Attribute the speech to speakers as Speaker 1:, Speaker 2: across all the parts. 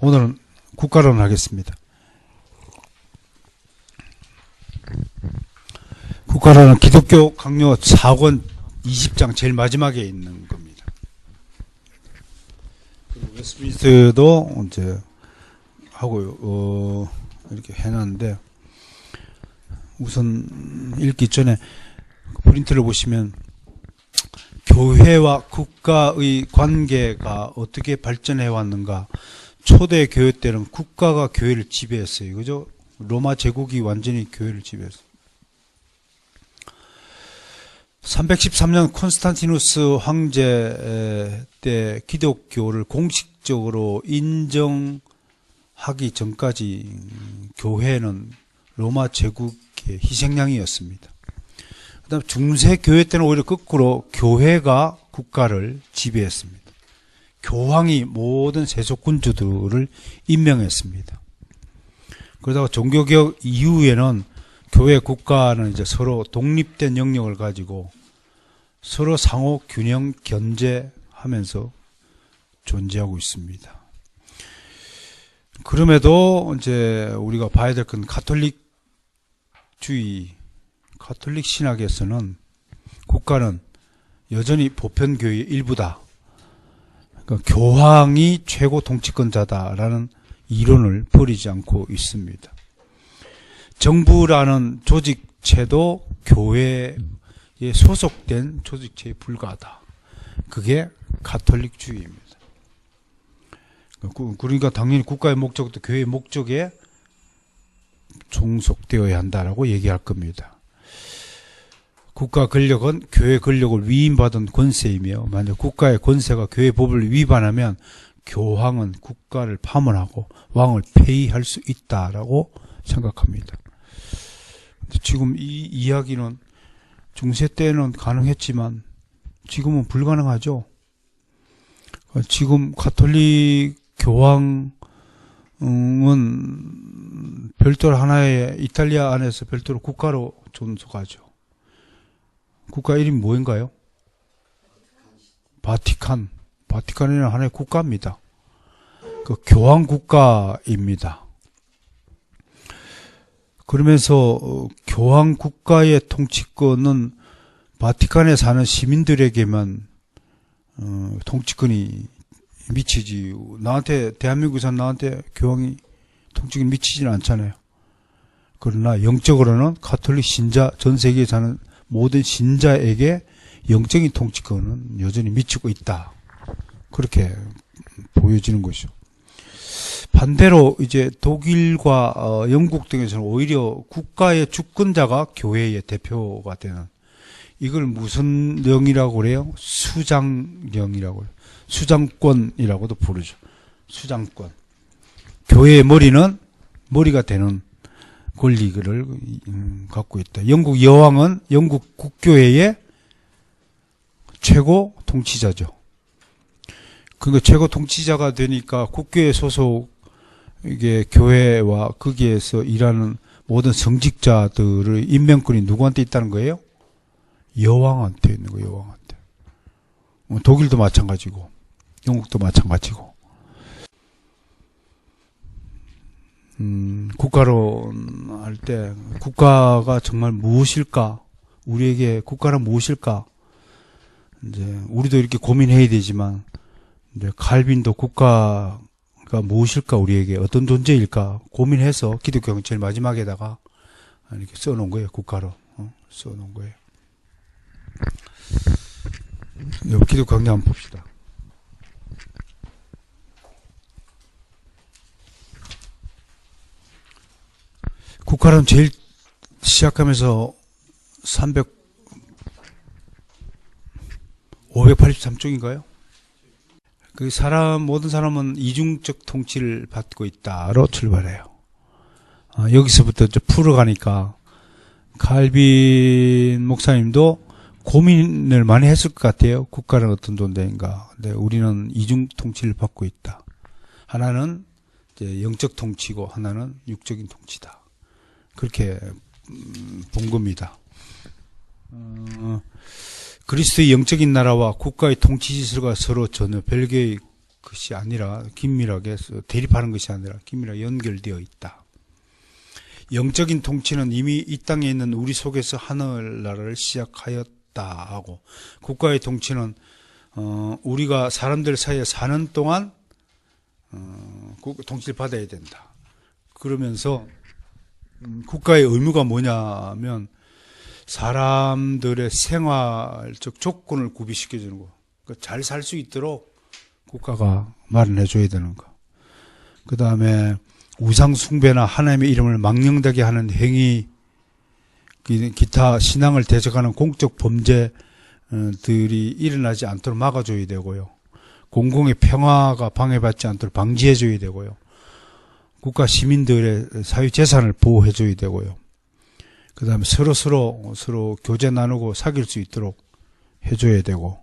Speaker 1: 오늘은 국가론을 하겠습니다. 국가론은 기독교 강요 4권 20장 제일 마지막에 있는 겁니다. 그리고 웨스트민스터도 이제 하고 이렇게 해놨는데, 우선 읽기 전에 프린트를 보시면 교회와 국가의 관계가 어떻게 발전해 왔는가. 초대 교회 때는 국가가 교회를 지배했어요. 그죠? 로마 제국이 완전히 교회를 지배했어요. 313년 콘스탄티누스 황제 때 기독교를 공식적으로 인정하기 전까지 교회는 로마 제국의 희생양이었습니다. 그 다음 중세 교회 때는 오히려 거꾸로 교회가 국가를 지배했습니다. 교황이 모든 세속군주들을 임명했습니다. 그러다가 종교개혁 이후에는 교회 국가는 이제 서로 독립된 영역을 가지고 서로 상호 균형 견제하면서 존재하고 있습니다. 그럼에도 이제 우리가 봐야 될 건 가톨릭 신학에서는 국가는 여전히 보편교회의 일부다. 그러니까 교황이 최고 통치권자다라는 이론을 버리지 않고 있습니다. 정부라는 조직체도 교회에 소속된 조직체에 불과하다. 그게 가톨릭주의입니다. 그러니까 당연히 국가의 목적도 교회의 목적에 종속되어야 한다라고 얘기할 겁니다. 국가 권력은 교회 권력을 위임받은 권세이며, 만약 국가의 권세가 교회 법을 위반하면 교황은 국가를 파문하고 왕을 폐위할 수 있다라고 생각합니다. 지금 이 이야기는 중세 때는 가능했지만 지금은 불가능하죠. 지금 가톨릭 교황은 별도로 하나의 이탈리아 안에서 별도로 국가로 존속하죠. 국가 이름이 뭐인가요? 바티칸. 바티칸이는 하나의 국가입니다. 그 교황 국가입니다. 그러면서 교황 국가의 통치권은 바티칸에 사는 시민들에게만 통치권이 미치지, 나한테, 대한민국에 사는 나한테 교황이 통치권이 미치지는 않잖아요. 그러나 영적으로는 가톨릭 신자, 전 세계에 사는 모든 신자에게 영적인 통치권은 여전히 미치고 있다. 그렇게 보여지는 것이죠. 반대로 이제 독일과 영국 등에서는 오히려 국가의 주권자가 교회의 대표가 되는, 이걸 무슨 영이라고 그래요? 수장령이라고 그래요. 수장권이라고도 부르죠. 수장권. 교회의 머리가 되는 권리를 갖고 있다. 영국 여왕은 영국 국교회의 최고 통치자죠. 그러니까 최고 통치자가 되니까 국교회 소속 이게 교회와 거기에서 일하는 모든 성직자들의 임명권이 누구한테 있다는 거예요? 여왕한테 있는 거예요. 여왕한테. 독일도 마찬가지고 영국도 마찬가지고. 국가론 할 때 국가가 정말 무엇일까? 우리에게 국가란 무엇일까? 이제 우리도 이렇게 고민해야 되지만, 이제 칼빈도 국가가 무엇일까? 우리에게 어떤 존재일까? 고민해서 기독교는 제일 마지막에다가 이렇게 써놓은 거예요. 국가론 써놓은 거예요. 기독교 강좌 한번 봅시다. 국가론 제일 시작하면서 583쪽인가요? 그 모든 사람은 이중적 통치를 받고 있다로 출발해요. 여기서부터 좀 풀어가니까 칼빈 목사님도 고민을 많이 했을 것 같아요. 국가는 어떤 존재인가. 근데 우리는 이중 통치를 받고 있다. 하나는 이제 영적 통치고 하나는 육적인 통치다. 그렇게 본 겁니다. 그리스도의 영적인 나라와 국가의 통치 시설과 서로 전혀 별개의 것이 아니라 긴밀하게 대립하는 것이 아니라 긴밀하게 연결되어 있다. 영적인 통치는 이미 이 땅에 있는 우리 속에서 하늘나라를 시작하였다 하고, 국가의 통치는 우리가 사람들 사이에 사는 동안 통치를 받아야 된다. 그러면서 국가의 의무가 뭐냐면 사람들의 생활적 조건을 구비시켜주는 거. 잘 살 수 있도록 국가가 마련해줘야 되는 거. 그 다음에 우상 숭배나 하나님의 이름을 망령되게 하는 행위, 기타 신앙을 대적하는 공적 범죄들이 일어나지 않도록 막아줘야 되고요. 공공의 평화가 방해받지 않도록 방지해줘야 되고요. 국가 시민들의 사유재산을 보호해줘야 되고요. 그 다음에 서로 교제 나누고 사귈 수 있도록 해줘야 되고,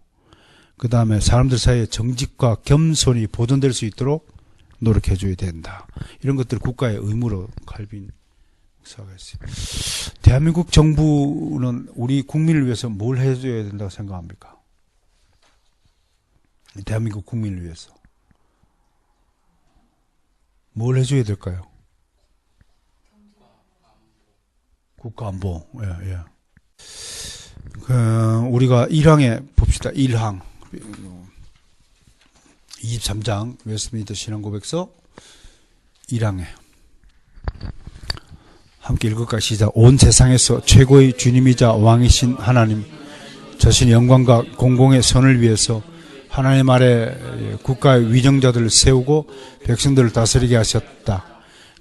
Speaker 1: 그 다음에 사람들 사이에 정직과 겸손이 보존될 수 있도록 노력해줘야 된다. 이런 것들을 국가의 의무로 칼빈 목사가 했어요. 대한민국 정부는 우리 국민을 위해서 뭘 해줘야 된다고 생각합니까? 대한민국 국민을 위해서 뭘 해줘야 될까요? 국가안보. 예. 우리가 1항에 봅시다. 1항 23장 웨스트민스터 신앙고백서 1항에 함께 읽을까? 시작. 온 세상에서 최고의 주님이자 왕이신 하나님, 자신의 영광과 공공의 선을 위해서 하나님 아래 국가의 위정자들을 세우고 백성들을 다스리게 하셨다.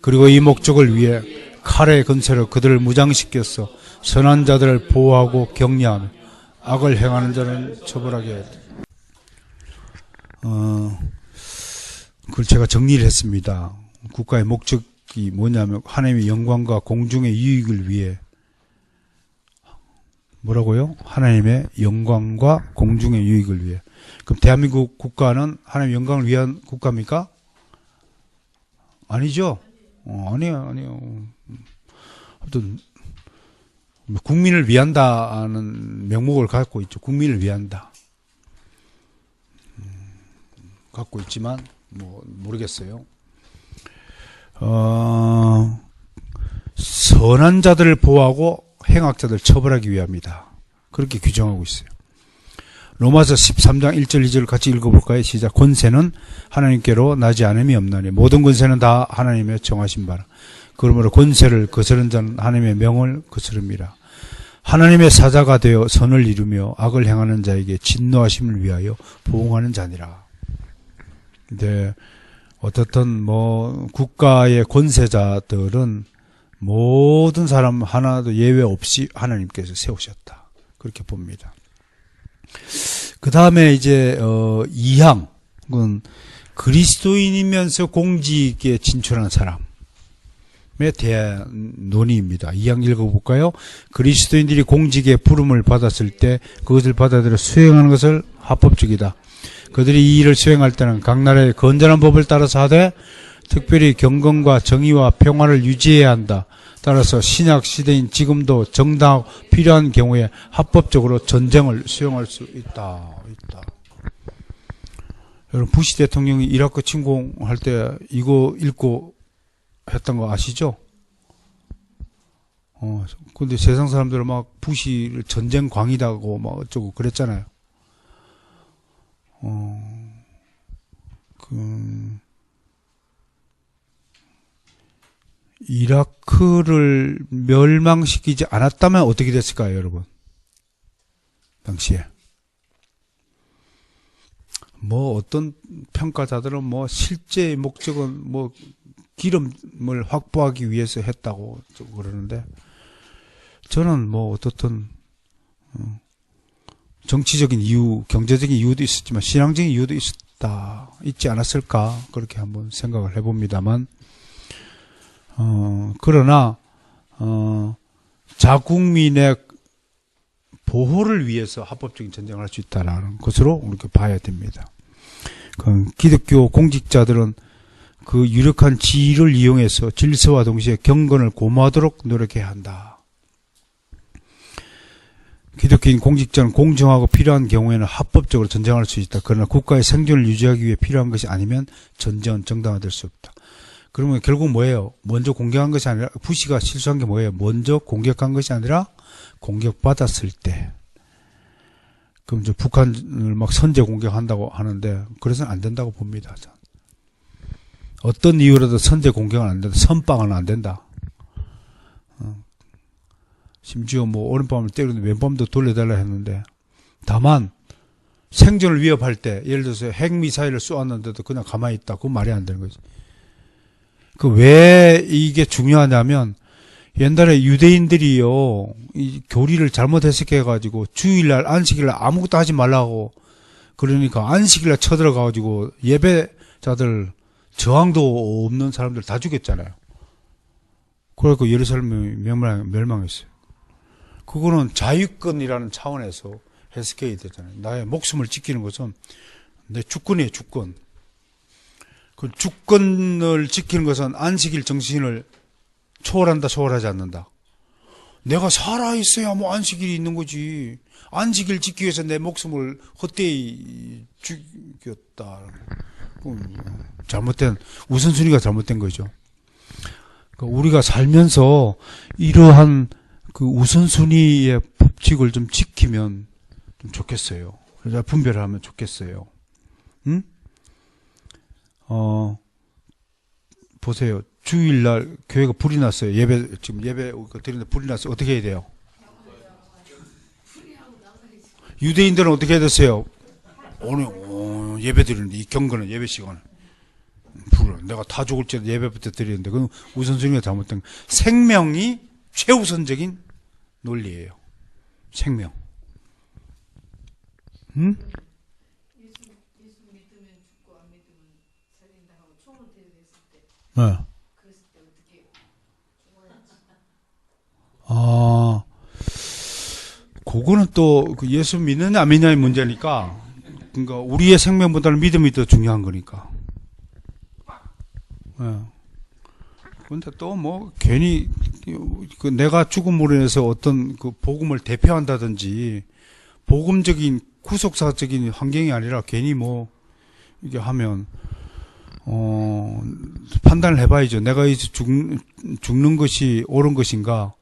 Speaker 1: 그리고 이 목적을 위해 칼의 건세로 그들을 무장시켜서 선한 자들을 보호하고 격려하며 악을 행하는 자는 처벌하게 했다. 그걸 제가 정리를 했습니다. 국가의 목적이 뭐냐면 하나님의 영광과 공중의 유익을 위해, 뭐라고요? 하나님의 영광과 공중의 유익을 위해. 그럼 대한민국 국가는 하나님의 영광을 위한 국가입니까? 아니죠? 아니요. 아무튼 국민을 위한다는 명목을 갖고 있죠. 국민을 위한다. 갖고 있지만 모르겠어요. 선한 자들을 보호하고 행악자들을 처벌하기 위함이다. 그렇게 규정하고 있어요. 로마서 13장 1절 2절 같이 읽어볼까요? 시작. 권세는 하나님께로 나지 않음이 없나니 모든 권세는 다 하나님의 정하신 바라. 그러므로 권세를 거스른 자는 하나님의 명을 거스릅니다. 하나님의 사자가 되어 선을 이루며 악을 행하는 자에게 진노하심을 위하여 보응하는 자니라. 근데 어떻든 국가의 권세자들은 모든 사람 하나도 예외 없이 하나님께서 세우셨다. 그렇게 봅니다. 그 다음에 이제 2항은 그리스도인이면서 공직에 진출하는 사람에 대한 논의입니다. 2항 읽어볼까요? 그리스도인들이 공직에 부름을 받았을 때 그것을 받아들여 수행하는 것을 합법적이다. 그들이 이 일을 수행할 때는 각 나라의 건전한 법을 따라서 하되 특별히 경건과 정의와 평화를 유지해야 한다. 따라서 신약 시대인 지금도 정당하고 필요한 경우에 합법적으로 전쟁을 수행할 수 있다. 여러분, 부시 대통령이 이라크 침공할 때 이거 읽고 했던 거 아시죠? 근데 세상 사람들은 막 부시를 전쟁 광이다고 막 어쩌고 그랬잖아요. 이라크를 멸망시키지 않았다면 어떻게 됐을까요, 여러분? 당시에. 어떤 평가자들은 실제 목적은 기름을 확보하기 위해서 했다고 그러는데, 저는 어떻든, 정치적인 이유, 경제적인 이유도 있었지만, 신앙적인 이유도 있지 않았을까, 그렇게 한번 생각을 해봅니다만, 그러나 자국민의 보호를 위해서 합법적인 전쟁을 할 수 있다라는 것으로 이렇게 봐야 됩니다. 기독교 공직자들은 그 유력한 지위를 이용해서 질서와 동시에 경건을 고모하도록 노력해야 한다. 기독교인 공직자는 공정하고 필요한 경우에는 합법적으로 전쟁할 수 있다. 그러나 국가의 생존을 유지하기 위해 필요한 것이 아니면 전쟁은 정당화될 수 없다. 그러면 결국 뭐예요? 먼저 공격한 것이 아니라, 부시가 실수한 게 뭐예요? 먼저 공격한 것이 아니라 공격받았을 때. 그럼 이제 북한을 막 선제 공격한다고 하는데, 그래서는 안 된다고 봅니다. 어떤 이유로도 선제 공격은 안 된다. 선빵은 안 된다. 심지어 뭐 오른밤을 때리는데 왼밤도 돌려달라 했는데, 다만 생존을 위협할 때, 예를 들어서 핵미사일을 쏘았는데도 그냥 가만히 있다. 그건 말이 안 되는 거지. 그 왜 이게 중요하냐면, 옛날에 유대인들이요, 이 교리를 잘못 해석해가지고 주일날, 안식일날 아무것도 하지 말라고, 그러니까 안식일날 쳐들어가가지고 예배자들, 저항도 없는 사람들 다 죽였잖아요. 그래갖고 예루살렘이 멸망했어요. 그거는 자유권이라는 차원에서 해석해야 되잖아요. 나의 목숨을 지키는 것은 내 주권이에요, 주권. 그 주권을 지키는 것은 안식일 정신을 초월한다, 초월하지 않는다. 내가 살아있어야 뭐 안식일이 있는 거지. 안식일 지키기 위해서 내 목숨을 헛되이 죽였다. 잘못된, 우선순위가 잘못된 거죠. 우리가 살면서 이러한 그 우선순위의 법칙을 좀 지키면 좀 좋겠어요. 그래서 분별을 하면 좋겠어요. 응? 보세요. 주일날 교회가 불이 났어요. 지금 예배 드리는데 불이 났어요. 어떻게 해야 돼요? 유대인들은 어떻게 해야 됐어요? 오늘, 예배 드리는데, 이 경건은 예배 시간을. 내가 다 죽을지라도 예배부터 드리는데, 그건 우선순위가 잘못된 거예요. 생명이 최우선적인 논리예요. 생명. 응?
Speaker 2: 예수 믿으면 죽고 안 믿으면 살린다 하고 총을 대했을 때.
Speaker 1: 네.
Speaker 2: 그랬을 때 어떻게 죽어야지?
Speaker 1: 그거는 또 예수 믿느냐 안 믿느냐의 문제니까, 그러니까 우리의 생명보다는 믿음이 더 중요한 거니까. 네. 근데 또 뭐 괜히 그 내가 죽음으로 인해서 어떤 그 복음을 대표한다든지 복음적인 구속사적인 환경이 아니라 괜히 뭐 이게 하면 판단을 해봐야죠. 내가 이제 죽는 것이 옳은 것인가,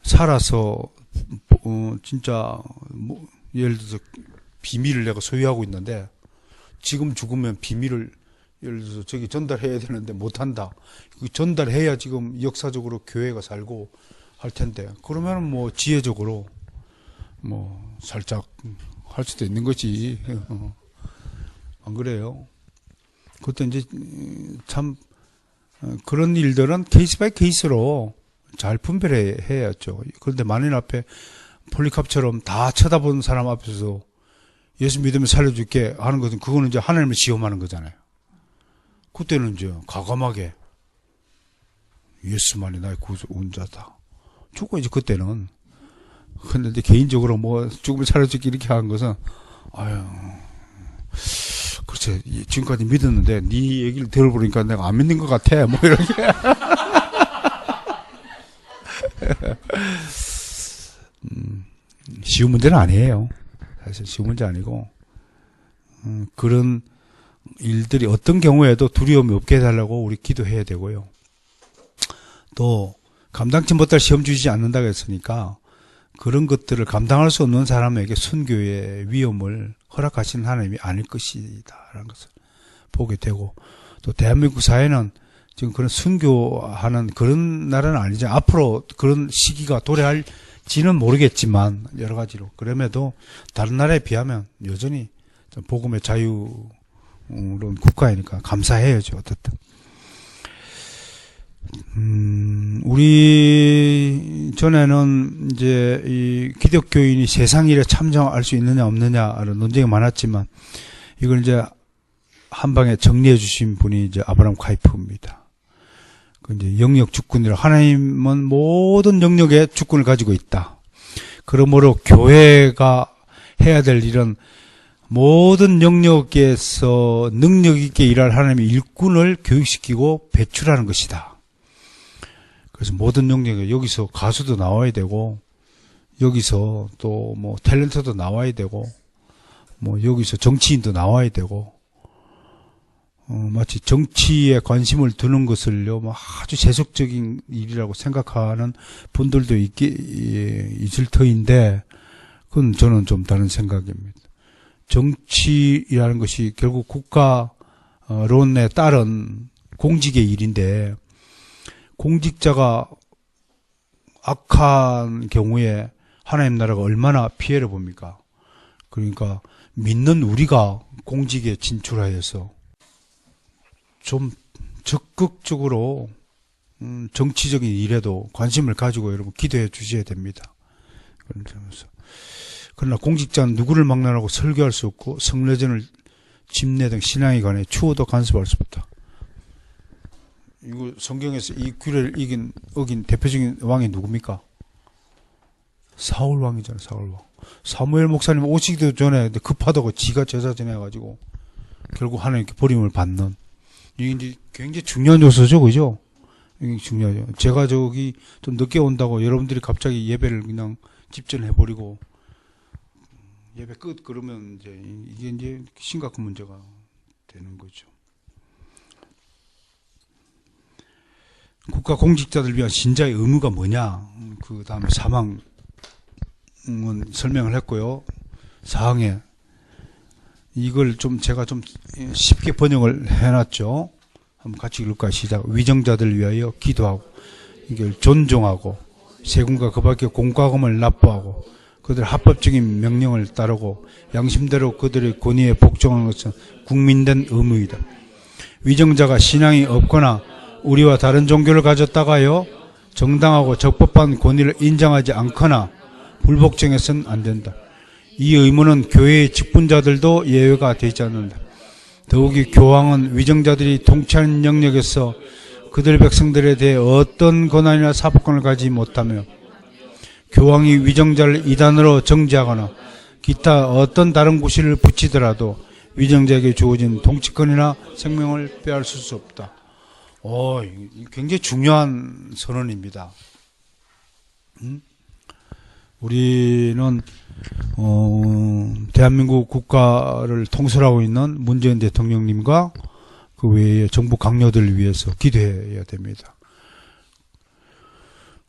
Speaker 1: 살아서 진짜 뭐 예를 들어서 비밀을 내가 소유하고 있는데 지금 죽으면 비밀을 예를 들어서 저기 전달해야 되는데 못한다. 전달해야 지금 역사적으로 교회가 살고 할 텐데, 그러면 뭐 지혜적으로 뭐 살짝 할 수도 있는 거지. 안 그래요? 그때 이제 참 그런 일들은 케이스 바이 케이스로 잘 분별해야죠. 그런데 만인 앞에 폴리캅처럼 다 쳐다보는 사람 앞에서 예수 믿으면 살려줄게 하는 것은, 그거는 이제 하나님을 시험하는 거잖아요. 그때는 이제 과감하게 예수만이 나의 구원자다. 죽어야지, 그때는. 근데 이제 개인적으로 뭐 죽으면 살려줄게 이렇게 하는 것은, 아유, 그렇지. 지금까지 믿었는데 네 얘기를 들어보니까 내가 안 믿는 것 같아. 뭐 이렇게. 쉬운 문제는 아니에요. 사실 쉬운 문제 아니고, 그런 일들이 어떤 경우에도 두려움이 없게 해달라고 우리 기도해야 되고요. 또 감당치 못할 시험 주시지 않는다고 했으니까 그런 것들을 감당할 수 없는 사람에게 순교의 위험을 허락하시는 하나님이 아닐 것이다 라는 것을 보게 되고, 또 대한민국 사회는 지금 그런 순교하는 그런 나라는 아니죠. 앞으로 그런 시기가 도래할지는 모르겠지만 여러 가지로, 그럼에도 다른 나라에 비하면 여전히 복음의 자유로운 국가이니까 감사해야죠. 어떻든 우리 전에는 이제 이 기독교인이 세상 일에 참여할 수 있느냐 없느냐라는 논쟁이 많았지만, 이걸 이제 한 방에 정리해 주신 분이 이제 아브라함 카이프입니다. 그 이제 영역 주권이라, 하나님은 모든 영역에 주권을 가지고 있다. 그러므로 교회가 해야 될 일은 모든 영역에서 능력 있게 일할 하나님의 일꾼을 교육시키고 배출하는 것이다. 그래서 모든 영역에, 여기서 가수도 나와야 되고, 여기서 또 뭐 탤런트도 나와야 되고, 뭐 여기서 정치인도 나와야 되고, 마치 정치에 관심을 두는 것을요, 뭐 아주 세속적인 일이라고 생각하는 분들도 있을 터인데, 그건 저는 좀 다른 생각입니다. 정치라는 것이 결국 국가론에 따른 공직의 일인데, 공직자가 악한 경우에 하나님 나라가 얼마나 피해를 봅니까? 그러니까 믿는 우리가 공직에 진출하여서 좀 적극적으로 정치적인 일에도 관심을 가지고 여러분 기도해 주셔야 됩니다. 그러나 공직자는 누구를 막론하고 설교할 수 없고 성례전을 집례 등 신앙에 관해 추호도 간섭할 수 없다. 이거 성경에서 이 규례를 어긴 대표적인 왕이 누굽니까? 사울 왕이잖아요. 사울 왕. 사무엘 목사님 오시기도 전에 급하다고 지가 제사 지내가지고 결국 하나님께 버림을 받는, 이게 이제 굉장히 중요한 요소죠, 그죠? 이게 중요하죠. 제가 저기 좀 늦게 온다고 여러분들이 갑자기 예배를 그냥 집전해버리고 예배 끝 그러면 이게 이제 심각한 문제가 되는 거죠. 국가 공직자들 위한 신자의 의무가 뭐냐? 그 다음에 사망은 설명을 했고요. 사항에 이걸 좀 제가 좀 쉽게 번역을 해놨죠. 한번 같이 읽을까요? 시작. 위정자들 위하여 기도하고 이걸 존중하고 세금과 그 밖에 공과금을 납부하고 그들 합법적인 명령을 따르고 양심대로 그들의 권위에 복종하는 것은 국민된 의무이다. 위정자가 신앙이 없거나 우리와 다른 종교를 가졌다가요 정당하고 적법한 권위를 인정하지 않거나 불복종해서는 안 된다. 이 의무는 교회의 직분자들도 예외가 되지 않는다. 더욱이 교황은 위정자들이 통치하는 영역에서 그들 백성들에 대해 어떤 권한이나 사법권을 가지지 못하며 교황이 위정자를 이단으로 정지하거나 기타 어떤 다른 구실을 붙이더라도 위정자에게 주어진 통치권이나 생명을 빼앗을 수 없다. 굉장히 중요한 선언입니다. 우리는 대한민국 국가를 통솔하고 있는 문재인 대통령님과 그 외에 정부 강요들을 위해서 기도해야 됩니다.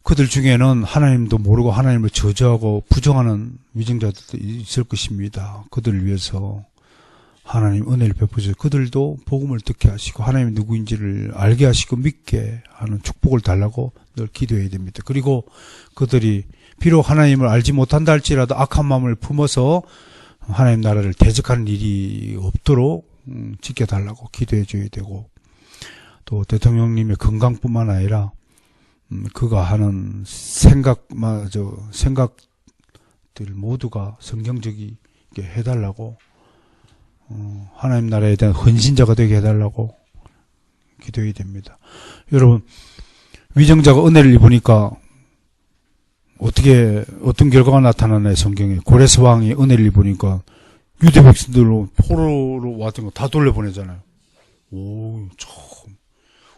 Speaker 1: 그들 중에는 하나님도 모르고 하나님을 저주하고 부정하는 위정자들도 있을 것입니다. 그들을 위해서 하나님 은혜를 베푸셔서 그들도 복음을 듣게 하시고 하나님이 누구인지를 알게 하시고 믿게 하는 축복을 달라고 늘 기도해야 됩니다. 그리고 그들이 비록 하나님을 알지 못한다 할지라도 악한 마음을 품어서 하나님 나라를 대적하는 일이 없도록 지켜달라고 기도해 줘야 되고, 또 대통령님의 건강뿐만 아니라 그가 하는 생각들 모두가 성경적이게 해달라고, 하나님 나라에 대한 헌신자가 되게 해달라고 기도해야 됩니다. 여러분, 위정자가 은혜를 입으니까 어떤 결과가 나타나나요? 성경에 고레스 왕이 은혜를 입으니까 유대 백성들로 포로로 왔던 거 다 돌려보내잖아요. 참.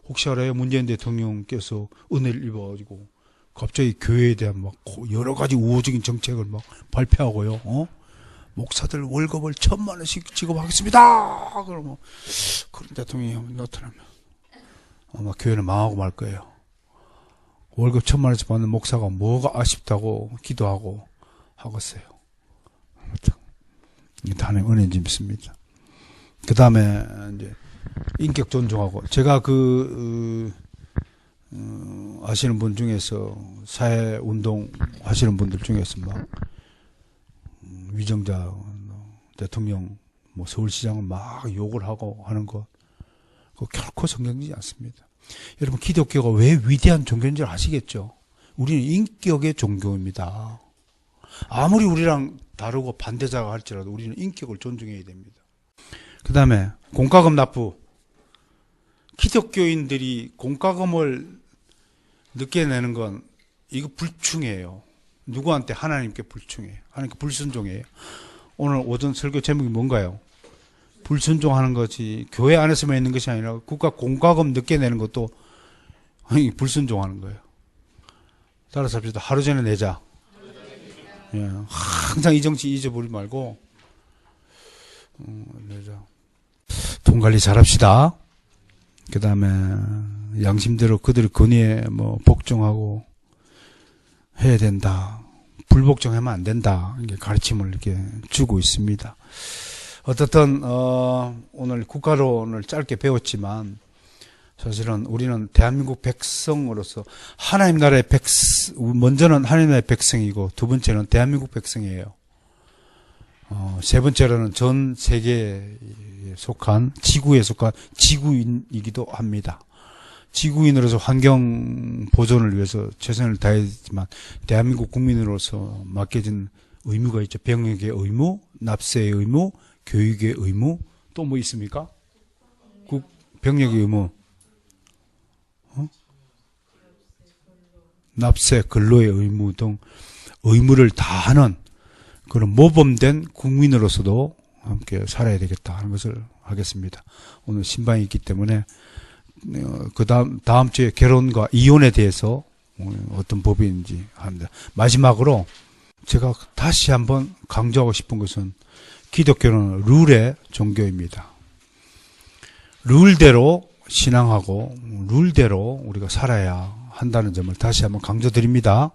Speaker 1: 혹시 알아요? 문재인 대통령께서 은혜를 입어가지고 갑자기 교회에 대한 막 여러 가지 우호적인 정책을 막 발표하고요. 목사들 월급을 1,000만 원씩 지급하겠습니다. 그러면 그런 대통령이 나타나면 아마 교회는 망하고 말 거예요. 월급 1,000만 원씩 받는 목사가 뭐가 아쉽다고 기도하고 하겠어요. 하나님 은혜인지 믿습니다. 그 다음에 이제 인격 존중하고, 제가 아시는 분 중에서 사회운동 하시는 분들 중에서 막 위정자 대통령 서울시장은 막 욕을 하고 하는 거, 그거 결코 성경이지 않습니다. 여러분, 기독교가 왜 위대한 종교인지 아시겠죠? 우리는 인격의 종교입니다. 아무리 우리랑 다르고 반대자가 할지라도 우리는 인격을 존중해야 됩니다. 그 다음에 공과금 납부. 기독교인들이 공과금을 늦게 내는 건 이거 불충이에요. 누구한테? 하나님께 불충해요. 하나님께 불순종해요. 오늘 오전 설교 제목이 뭔가요? 불순종하는 것이 교회 안에서만 있는 것이 아니라 국가 공과금 늦게 내는 것도 불순종하는 거예요. 따라서 합시다. 하루 전에 내자. 예, 항상 이 정치 잊어버리지 말고, 돈 관리 잘합시다. 그 다음에, 양심대로 그들의 권위에 복종하고 해야 된다. 불복종하면 안 된다. 이게 가르침을 이렇게 주고 있습니다. 어떻든, 오늘 국가론을 짧게 배웠지만, 사실은 우리는 대한민국 백성으로서 하나님 나라의 먼저는 하나님 나라의 백성이고 두 번째는 대한민국 백성이에요. 세 번째로는 전 세계에 속한 지구에 속한 지구인이기도 합니다. 지구인으로서 환경 보존을 위해서 최선을 다했지만 대한민국 국민으로서 맡겨진 의무가 있죠. 병역의 의무, 납세의 의무, 교육의 의무, 또 뭐 있습니까? 병역의 의무. 납세, 근로의 의무 등 의무를 다하는 그런 모범된 국민으로서도 함께 살아야 되겠다 하는 것을 하겠습니다. 오늘 신방이 있기 때문에 다음 주에 결혼과 이혼에 대해서 어떤 법인지 합니다. 마지막으로 제가 다시 한번 강조하고 싶은 것은 기독교는 룰의 종교입니다. 룰대로 신앙하고 룰대로 우리가 살아야 한다는 점을 다시 한번 강조드립니다.